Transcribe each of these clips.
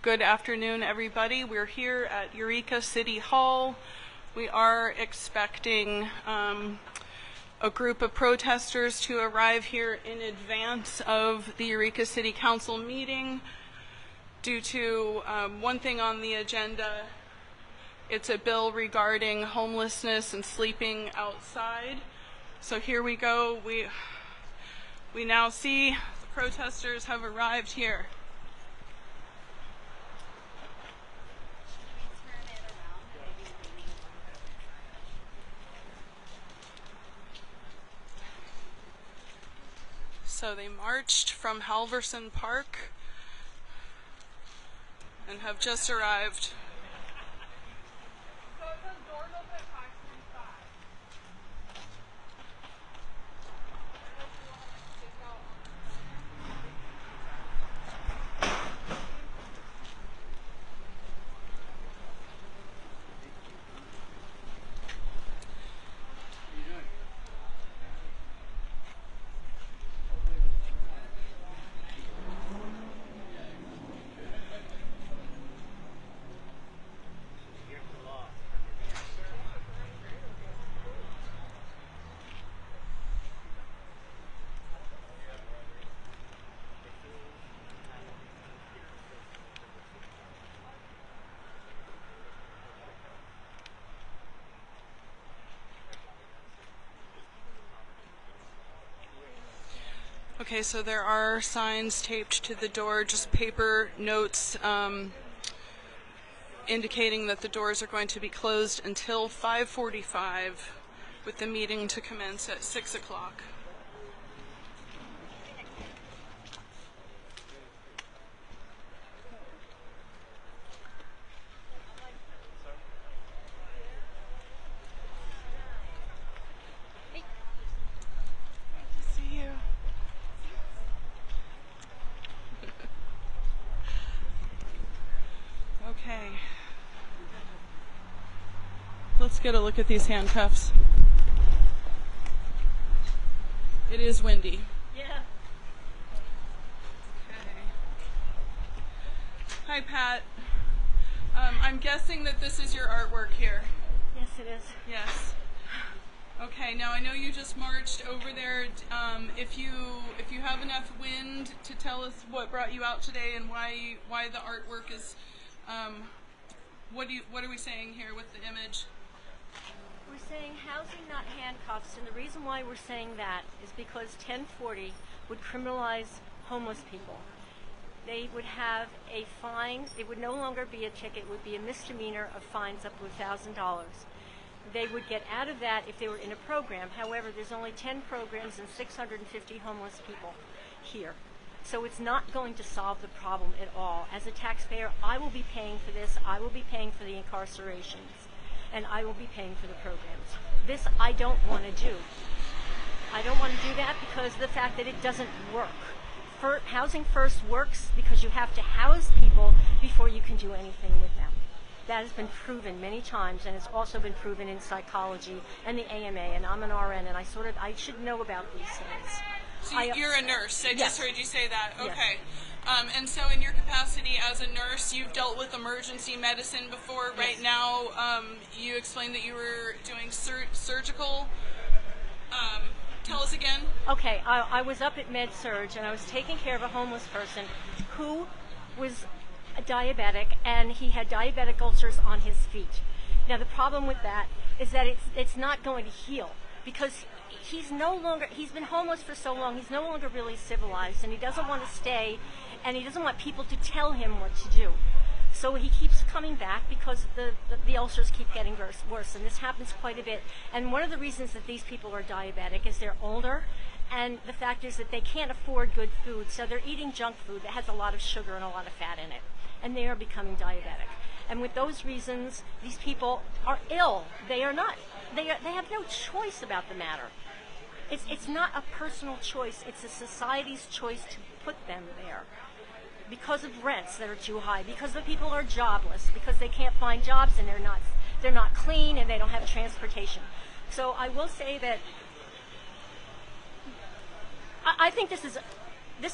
Good afternoon, everybody. We're here at Eureka City Hall. We are expecting a group of protesters to arrive here in advance of the Eureka City Council meeting. Due to one thing on the agenda, it's a bill regarding homelessness and sleeping outside. So here we go. We now see the protesters have arrived here. So they marched from Halverson Park and have just arrived. So it says doors open at 5:45. Okay, so there are signs taped to the door, just paper notes indicating that the doors are going to be closed until 5:45, with the meeting to commence at 6 o'clock. Okay. Let's get a look at these handcuffs. It is windy. Yeah. Okay. Hi, Pat. I'm guessing that this is your artwork here. Yes, it is. Yes. Okay, now I know you just marched over there. If you have enough wind to tell us what brought you out today and why the artwork is, what are we saying here with the image? We're saying housing, not handcuffs, and the reason why we're saying that is because 1040 would criminalize homeless people. They would have a fine. It would no longer be a ticket. It would be a misdemeanor of fines up to $1,000. They would get out of that if they were in a program. However, there's only 10 programs and 650 homeless people here. So it's not going to solve the problem at all. As a taxpayer, I will be paying for this. I will be paying for the incarcerations. And I will be paying for the programs. This I don't want to do. I don't want to do that because of the fact that it doesn't work. Housing First works because you have to house people before you can do anything with them. That has been proven many times, and it's also been proven in psychology and the AMA, and I'm an RN, and I should know about these things. So you're a nurse. I just heard you say that. Okay. Yes. And so in your capacity as a nurse, you've dealt with emergency medicine before. Yes. Right now, you explained that you were doing surgical. Tell us again. Okay. I was up at Med-Surg, and I was taking care of a homeless person who was a diabetic, and he had diabetic ulcers on his feet. Now, the problem with that is that it's not going to heal because he's been homeless for so long, he's no longer really civilized, and he doesn't want to stay, and he doesn't want people to tell him what to do. So he keeps coming back because the ulcers keep getting worse, and this happens quite a bit. And one of the reasons that these people are diabetic is they're older, and the fact is that they can't afford good food, so they're eating junk food that has a lot of sugar and a lot of fat in it, and they are becoming diabetic. And with those reasons, these people are ill. They are not. They have no choice about the matter. It's not a personal choice. It's a society's choice to put them there because of rents that are too high, because the people are jobless, because they can't find jobs, and they're not clean, and they don't have transportation. So I will say that I think this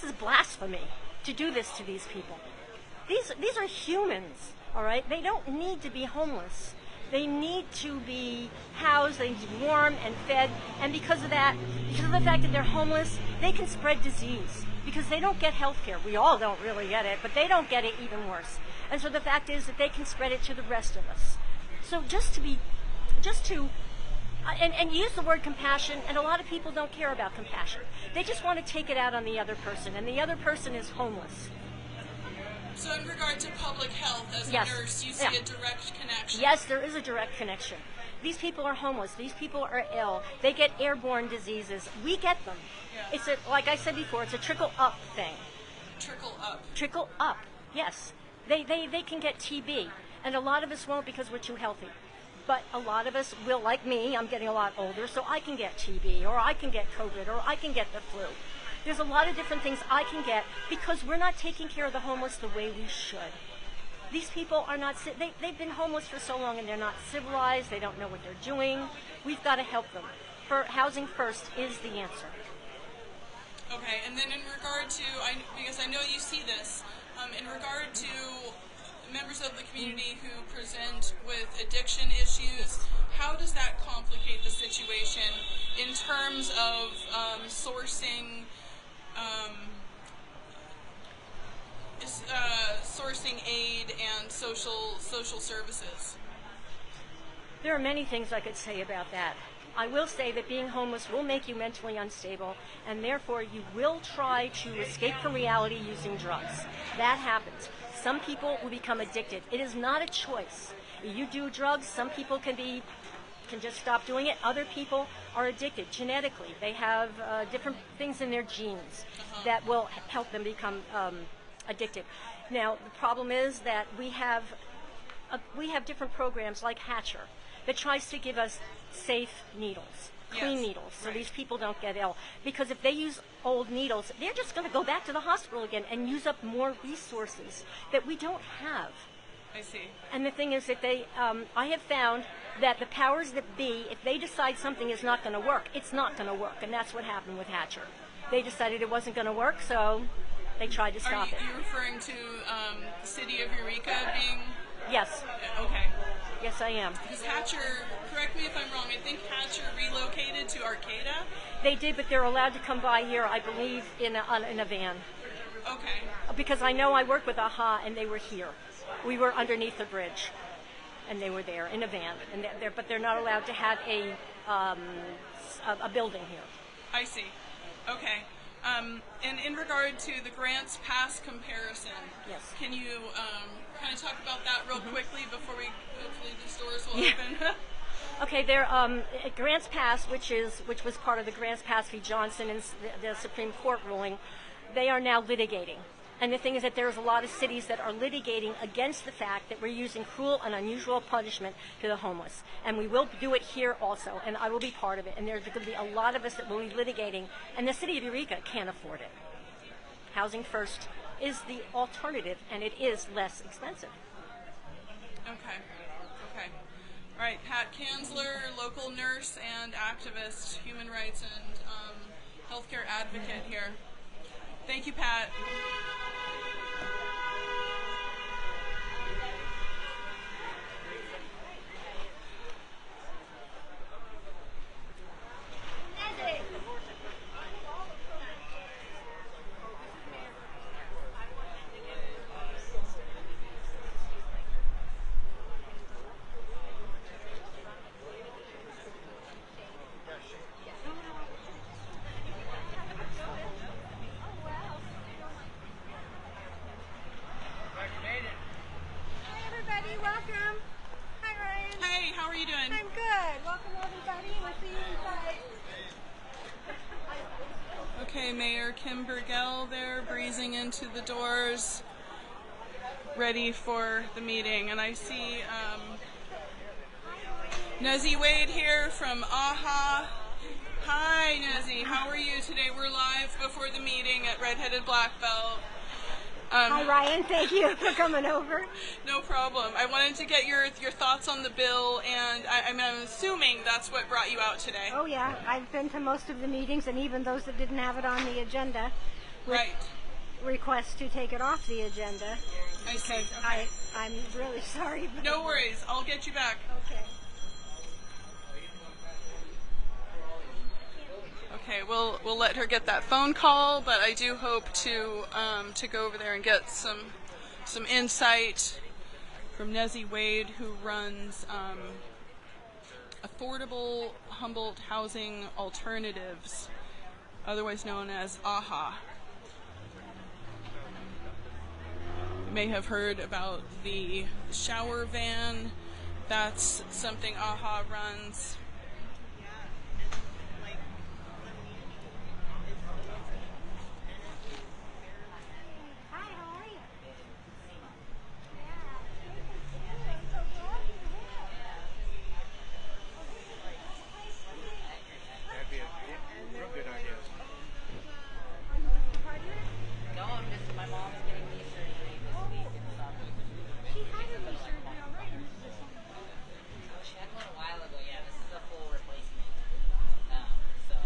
is blasphemy to do this to these people. These are humans, all right? They don't need to be homeless. They need to be housed, they need to be warm and fed, and because of that, because of the fact that they're homeless, they can spread disease because they don't get health care. We all don't really get it, but they don't get it even worse. And so the fact is that they can spread it to the rest of us. So and use the word compassion, and a lot of people don't care about compassion. They just want to take it out on the other person, and the other person is homeless. So in regard to public health, as Yes. a nurse, you see a direct connection? Yes, there is a direct connection. These people are homeless. These people are ill. They get airborne diseases. We get them. Yeah. Like I said before, it's a trickle-up thing. Trickle up. Trickle up, yes. They can get TB, and a lot of us won't because we're too healthy. But a lot of us will, like me, I'm getting a lot older, so I can get TB, or I can get COVID, or I can get the flu. There's a lot of different things I can get because we're not taking care of the homeless the way we should. These people are not, they've been homeless for so long and they're not civilized, they don't know what they're doing. We've got to help them. Housing first is the answer. Okay, and then in regard to, because I know you see this, in regard to members of the community who present with addiction issues, how does that complicate the situation in terms of sourcing aid and social services? There are many things I could say about that. I will say that being homeless will make you mentally unstable, and therefore you will try to escape from reality using drugs. That happens. Some people will become addicted. It is not a choice. You do drugs, some people can just stop doing it. Other people are addicted genetically. They have different things in their genes that will help them become addicted. Now, the problem is that we have different programs like Hatcher that tries to give us safe needles, clean needles, so these people don't get ill. Because if they use old needles, they're just going to go back to the hospital again and use up more resources that we don't have. I see. And the thing is that I have found that the powers that be, if they decide something is not going to work, it's not going to work. And that's what happened with Hatcher. They decided it wasn't going to work, so they tried to stop it. Are you referring to the city of Eureka being... Yes. Okay. Yes, I am. Because Hatcher, correct me if I'm wrong, I think Hatcher relocated to Arcata? They did, but they're allowed to come by here, I believe, in a van. Okay. Because I know I worked with AHA, and they were here. We were underneath the bridge, and they were there in a van. But they're not allowed to have a building here. I see. Okay. And in regard to the Grants Pass comparison, yes. Can you kind of talk about that real quickly before hopefully these doors will open? Okay, there Grants Pass, which was part of the Grants Pass v. Johnson and the Supreme Court ruling, they are now litigating. And the thing is that there's a lot of cities that are litigating against the fact that we're using cruel and unusual punishment to the homeless. And we will do it here also, and I will be part of it. And there's going to be a lot of us that will be litigating, and the city of Eureka can't afford it. Housing First is the alternative, and it is less expensive. Okay. All right, Pat Kanzler, local nurse and activist, human rights and healthcare advocate here. Thank you, Pat. Okay, Mayor Kim Burgell there, breezing into the doors, ready for the meeting. And I see Nezzy Wade here from AHA. Hi, Nezzy. How are you today? We're live before the meeting at Redheaded Blackbelt. Hi, Ryan. Thank you for coming over. No problem. I wanted to get your thoughts on the bill, and I'm assuming that's what brought you out today. Oh, yeah. I've been to most of the meetings, and even those that didn't have it on the agenda, with right. requests to take it off the agenda. I see. Because Okay. I'm really sorry. But No worries. I'll get you back. Okay. Okay, we'll let her get that phone call, but I do hope to go over there and get some insight from Nezzy Wade, who runs Affordable Humboldt Housing Alternatives, otherwise known as AHA. You may have heard about the shower van. That's something AHA runs. Hi, how are you? That'd be a real good idea. No, I'm just my mom's getting knee surgery this week and stuff. She had her knee surgery already. She had one a while ago. Yeah, this is a full replacement. So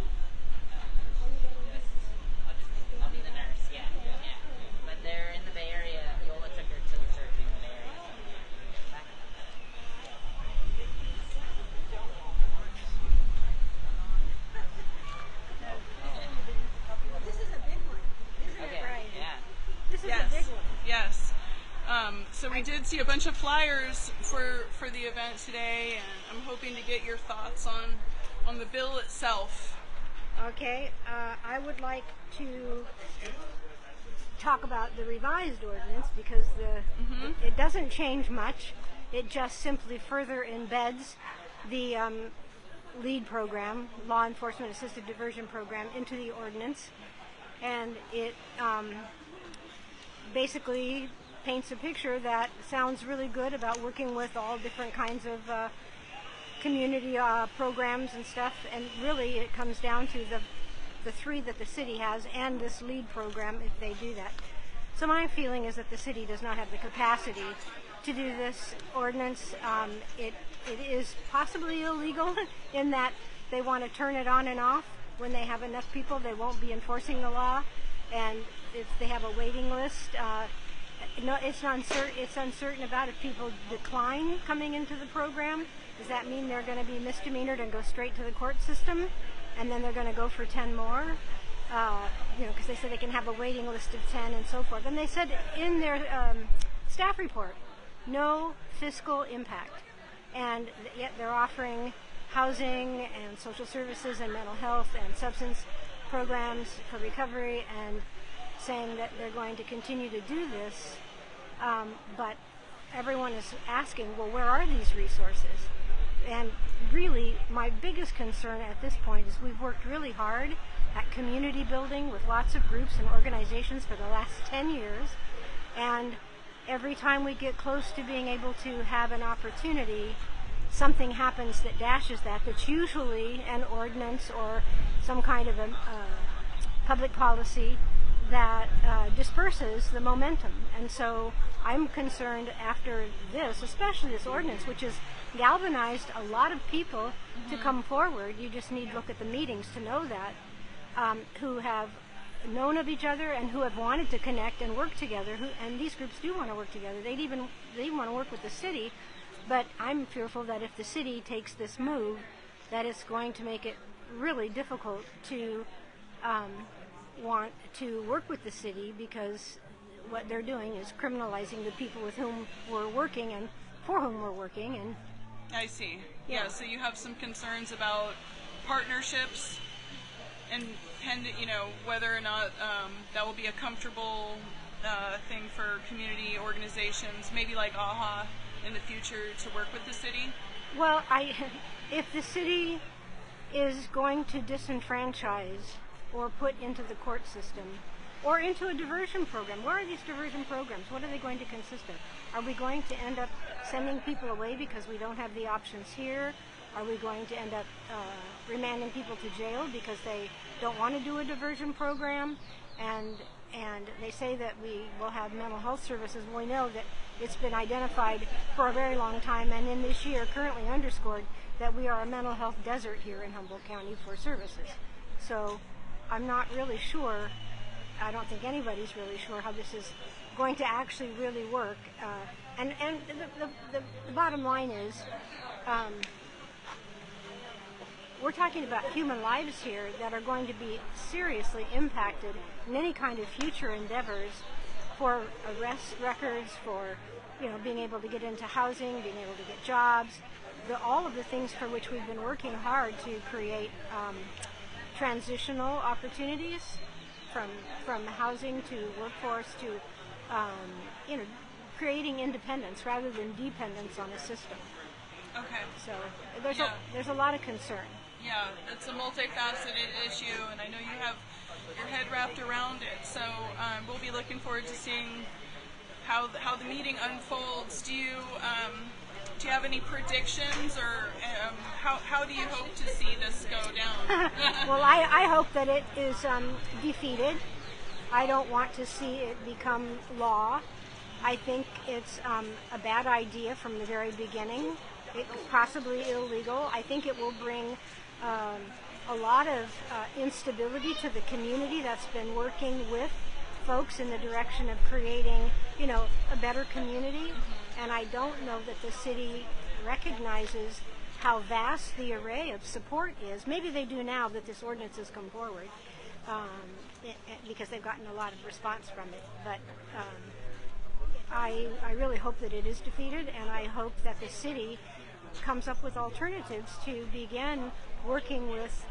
yes, I'll be the nurse. Yeah, yeah. But they're in the Bay Area. Yola took her to the surgery in the Bay Area. Back in This is a big one, isn't Okay. it, Brian? Yeah. This is Yes. a big one. Yes. So we did see a bunch of flyers for the event today, and I'm hoping to get your thoughts on the bill itself. Okay, I would like to talk about the revised ordinance because it doesn't change much. It just simply further embeds the LEAD program, Law Enforcement Assisted Diversion Program, into the ordinance, and it basically paints a picture that sounds really good about working with all different kinds of community programs and stuff, and really it comes down to the three that the city has and this LEAD program if they do that. So my feeling is that the city does not have the capacity to do this ordinance. It is possibly illegal in that they want to turn it on and off when they have enough people. They won't be enforcing the law, and if they have a waiting list, no, it's uncertain about if people decline coming into the program. Does that mean they're going to be misdemeanored and go straight to the court system, and then they're going to go for 10 more? Because they said they can have a waiting list of 10 and so forth. And they said in their staff report, no fiscal impact. And yet they're offering housing and social services and mental health and substance programs for recovery, and saying that they're going to continue to do this. But everyone is asking, well, where are these resources? And really, my biggest concern at this point is we've worked really hard at community building with lots of groups and organizations for the last 10 years. And every time we get close to being able to have an opportunity, something happens that dashes that. That's usually an ordinance or some kind of a public policy that disperses the momentum. And so I'm concerned after this, especially this ordinance, which has galvanized a lot of people to come forward. You just need to look at the meetings to know that, who have known of each other and who have wanted to connect and work together. And these groups do want to work together. They even want to work with the city. But I'm fearful that if the city takes this move, that it's going to make it really difficult to want to work with the city, because what they're doing is criminalizing the people with whom we're working and for whom we're working. And I see. Yeah. Yeah, so you have some concerns about partnerships and whether or not that will be a comfortable thing for community organizations, maybe like AHA in the future, to work with the city? well, if the city is going to disenfranchise or put into the court system or into a diversion program, where are these diversion programs? What are they going to consist of? Are we going to end up sending people away because we don't have the options here? Are we going to end up remanding people to jail because they don't want to do a diversion program? And they say that we will have mental health services. We know that it's been identified for a very long time, and in this year currently underscored, that we are a mental health desert here in Humboldt County for services. So I'm not really sure I don't think anybody's really sure how this is going to actually really work. And the bottom line is, we're talking about human lives here that are going to be seriously impacted in any kind of future endeavors for arrest records, for being able to get into housing, being able to get jobs, all of the things for which we've been working hard to create transitional opportunities from housing to workforce to creating independence rather than dependence on a system. Okay. So Yeah. there's a lot of concern. Yeah, it's a multifaceted issue, and I know you have your head wrapped around it. So we'll be looking forward to seeing how the meeting unfolds. Do you have any predictions, or how do you hope to see this go down? Well, I hope that it is defeated. I don't want to see it become law. I think it's a bad idea from the very beginning. It's possibly illegal. I think it will bring a lot of instability to the community that's been working with folks in the direction of creating, a better community. And I don't know that the city recognizes how vast the array of support is. Maybe they do now that this ordinance has come forward, because they've gotten a lot of response from it. But I really hope that it is defeated, and I hope that the city comes up with alternatives to begin working with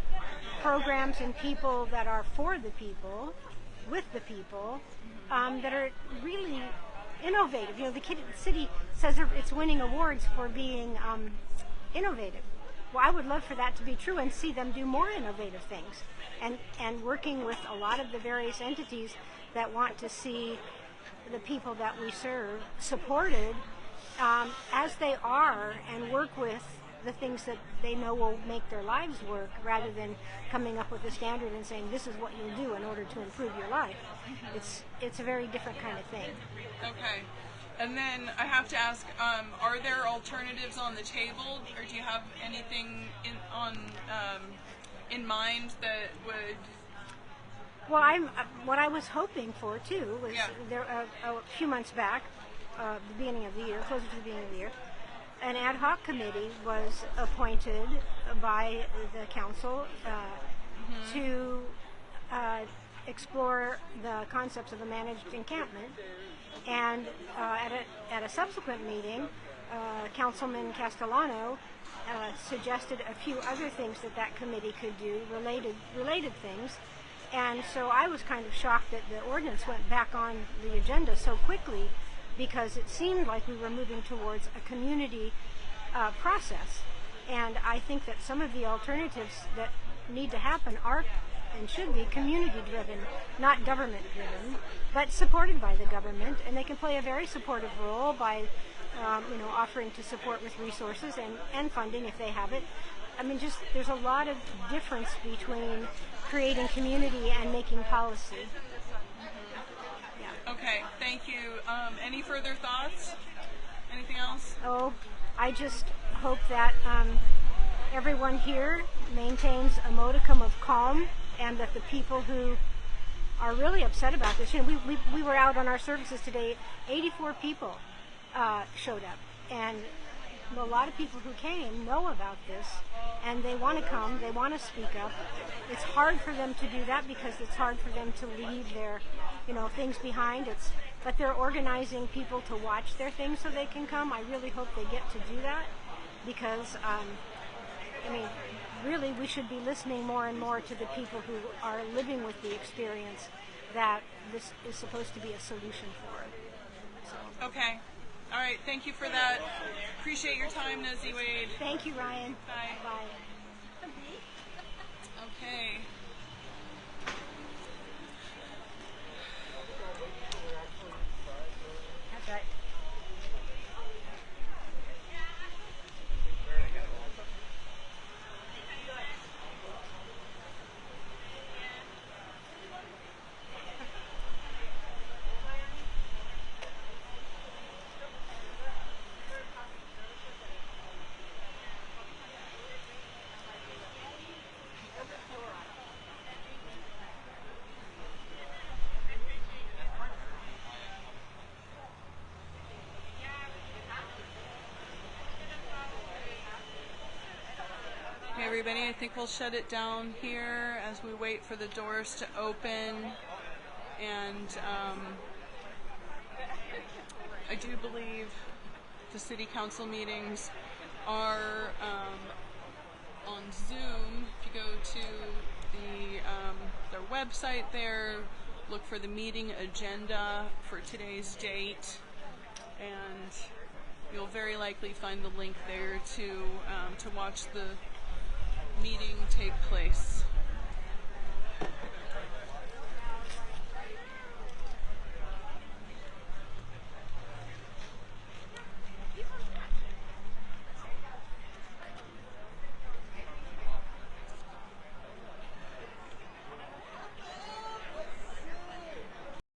programs and people that are for the people, with the people, that are really innovative. The city says it's winning awards for being innovative. Well, I would love for that to be true and see them do more innovative things, and working with a lot of the various entities that want to see the people that we serve supported as they are, and work with the things that they know will make their lives work, rather than coming up with a standard and saying this is what you'll do in order to improve your life. It's a very different kind of thing. Okay. And then I have to ask, are there alternatives on the table, or do you have anything in mind that would? Well, what I was hoping for too was, Yeah. there a few months back, the beginning of the year, closer to the beginning of the year, an ad hoc committee was appointed by the council to explore the concepts of a managed encampment. And at a subsequent meeting, Councilman Castellano suggested a few other things that committee could do, related things. And so I was kind of shocked that the ordinance went back on the agenda so quickly, because it seemed like we were moving towards a community process. And I think that some of the alternatives that need to happen are and should be community-driven, not government-driven, but supported by the government. And they can play a very supportive role by offering to support with resources and funding if they have it. I mean, there's a lot of difference between creating community and making policy. Yeah. Okay, thank you. Any further thoughts? Anything else? Oh, I just hope that everyone here maintains a modicum of calm, and that the people who are really upset about this, we were out on our services today, 84 people showed up, and a lot of people who came know about this, and they want to come, they want to speak up. It's hard for them to do that because it's hard for them to leave their things behind. But they're organizing people to watch their things so they can come. I really hope they get to do that, because really we should be listening more and more to the people who are living with the experience that this is supposed to be a solution for. So. Okay. All right. Thank you for that. Appreciate your time, Nezzy Wade. Thank you, Ryan. Bye. Bye. Okay. That's right. everybody. I think we'll shut it down here as we wait for the doors to open. And I do believe the city council meetings are on Zoom. If you go to their website there, look for the meeting agenda for today's date, and you'll very likely find the link there to watch the meeting take place.